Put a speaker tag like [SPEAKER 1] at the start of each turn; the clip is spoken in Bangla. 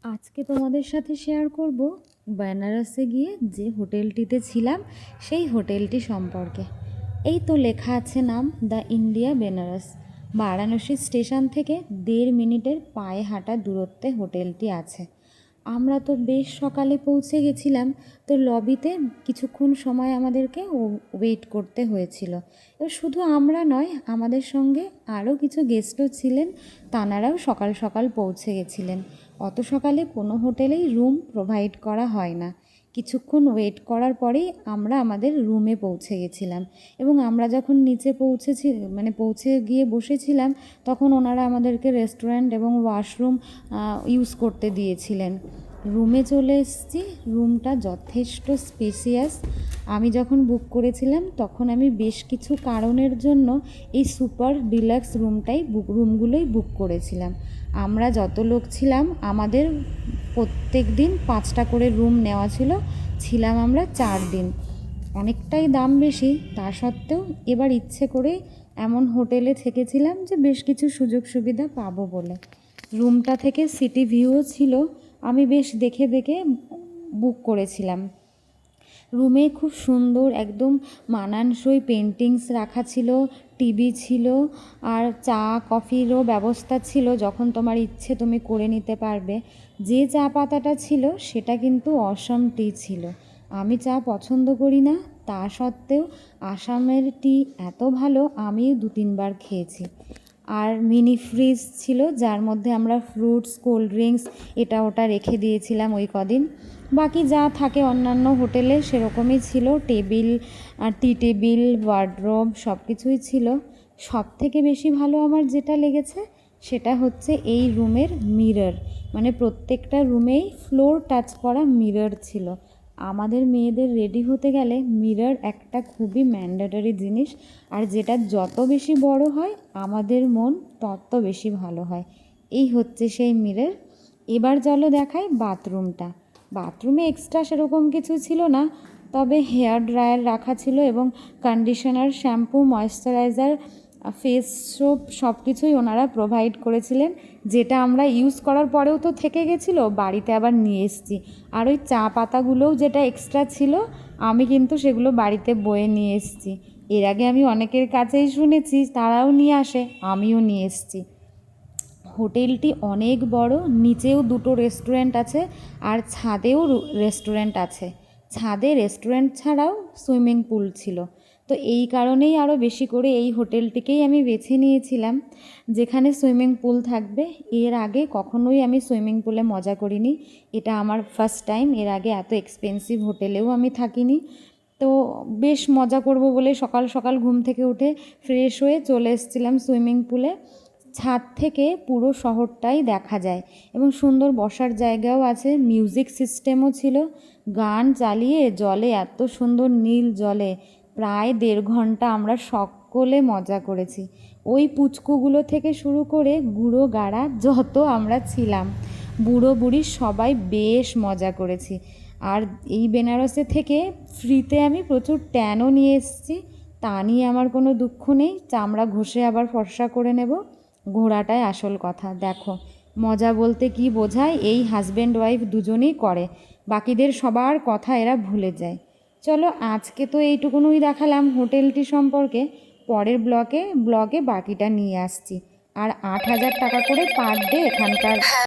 [SPEAKER 1] আজকে তোমাদের সাথে শেয়ার করব বেনারসে গিয়ে যে হোটেলটিতে ছিলাম সেই হোটেলটি সম্পর্কে। এই তো লেখা আছে নাম the India Banaras. Varanasi station থেকে 1.5 মিনিটের পায়ে হাঁটা দূরত্বে হোটেলটি আছে। আমরা তো বেশ সকালে পৌঁছে গেছিলাম, তো লবিতে কিছুক্ষণ সময় আমাদেরকে ওয়েট করতে হয়েছিল। এবার শুধু আমরা নয়, আমাদের সঙ্গে আরও কিছু গেস্টও ছিলেন, তানারাও সকাল সকাল পৌঁছে গেছিলেন। অত সকালে কোনো হোটেলেই রুম প্রোভাইড করা হয় না। কিছুক্ষণ ওয়েট করার পরেই আমরা আমাদের রুমে পৌঁছে গেছিলাম, এবং আমরা যখন নিচে পৌঁছে গিয়ে বসেছিলাম, তখন ওনারা আমাদেরকে রেস্টুরেন্ট এবং ওয়াশরুম ইউজ করতে দিয়েছিলেন। রুমে চলে এসেছি। রুমটা যথেষ্ট স্পেসিয়াস। আমি যখন বুক করেছিলাম তখন আমি বেশ কিছু কারণের জন্য এই সুপার ডিলাক্স রুমগুলোই বুক করেছিলাম। আমরা যত লোক ছিলাম, আমাদের প্রত্যেক দিন 5টা করে রুম নেওয়া ছিলাম আমরা 4 দিন। অনেকটাই দাম বেশি, তা সত্ত্বেও এবার ইচ্ছে করে এমন হোটেলে থেকেছিলাম যে বেশ কিছু সুযোগ সুবিধা পাবো বলে। রুমটা থেকে সিটি ভিউও ছিল, আমি বেশ দেখে দেখে বুক করেছিলাম। রুমে খুব সুন্দর একদম মানানসই পেন্টিংস রাখা ছিল, টিভি ছিল, আর চা কফিরও ব্যবস্থা ছিল। যখন তোমার ইচ্ছে তুমি করে নিতে পারবে। যে চা পাতাটা ছিল সেটা কিন্তু অসম টি ছিল। আমি চা পছন্দ করি না, তা সত্ত্বেও আসামের টি এত ভালো, আমি 2-3 বার খেয়েছি। আর মিনি ফ্রিজ ছিল, যার মধ্যে আমরা ফ্রুটস, কোল্ড ড্রিঙ্কস এটা ওটা রেখে দিয়েছিলাম ওই কদিন। বাকি যা থাকে অন্যান্য হোটেলে সেরকমই ছিল। টেবিল, টি টেবিল, ওয়ার্ডরোব সব কিছুই ছিল। সব থেকে বেশি ভালো আমার যেটা লেগেছে সেটা হচ্ছে এই রুমের মিরর। মানে প্রত্যেকটা রুমেই ফ্লোর টাচ করা মিরর ছিল। আমাদের মেয়েদের রেডি হতে গেলে মিরর একটা খুবই ম্যান্ডেটরি জিনিস, আর যেটা যত বেশি বড় হয় আমাদের মন তত বেশি ভালো হয়। এই হচ্ছে সেই মিরর। এবার চলো দেখাই বাথরুমটা। বাথরুমে এক্সট্রা সেরকম কিছু ছিল না, তবে হেয়ার ড্রায়ার রাখা ছিল এবং conditioner, shampoo, moisturiser, face soap সব কিছুই ওনারা প্রোভাইড করেছিলেন, যেটা আমরা ইউজ করার পরেও তো থেকে গেছিলো, বাড়িতে আবার নিয়ে এসেছি। আর ওই চা পাতাগুলোও যেটা এক্সট্রা ছিল, আমি কিন্তু সেগুলো বাড়িতে বয়ে নিয়ে এসেছি। এর আগে আমি অনেকের কাছেই শুনেছি তারাও নিয়ে আসে, আমিও নিয়ে এসেছি। হোটেলটি অনেক বড়, নিচেও 2টো রেস্টুরেন্ট আছে আর ছাদেও রেস্টুরেন্ট আছে। ছাদে রেস্টুরেন্ট ছাড়াও সুইমিং পুল ছিল। তো এই কারণেই আরও বেশি করে এই হোটেলটিকেই আমি বেছে নিয়েছিলাম, যেখানে সুইমিং পুল থাকবে। এর আগে কখনোই আমি সুইমিং পুলে মজা করিনি, এটা আমার ফার্স্ট টাইম। এর আগে এত এক্সপেন্সিভ হোটেলেও আমি থাকিনি। তো বেশ মজা করব বলে সকাল সকাল ঘুম থেকে উঠে ফ্রেশ হয়ে চলে এসেছিলাম সুইমিং পুলে। ছাদ থেকে পুরো শহরটাই দেখা যায় এবং সুন্দর বসার জায়গাও আছে, মিউজিক সিস্টেমও ছিল। গান চালিয়ে জলে, এত সুন্দর নীল জলে প্রায় 1.5 ঘন্টা আমরা সকলে মজা করেছি। ওই পুচকুগুলো থেকে শুরু করে বুড়ো গাড়া যত আমরা ছিলাম, বুড়ো বুড়ি সবাই বেশ মজা করেছি। আর এই বেনারসে থেকে ফ্রিতে আমি প্রচুর ট্যানও নিয়ে এসেছি, তা নিয়ে আমার কোনো দুঃখ নেই। চামড়া ঘষে আবার ফর্সা করে নেব। ঘোরাটাই আসল কথা। দেখো, মজা বলতে কি বোঝায় এই হাজব্যান্ড ওয়াইফ দুজনেই করে, বাকিদের সবার কথা এরা ভুলে যায়। চলো, আজকে তো এইটুকুনই দেখালাম হোটেলটি সম্পর্কে। পরের ব্লগে বাকিটা নিয়ে আসছি। আর 8,000 টাকা করে পার ডে এখানকার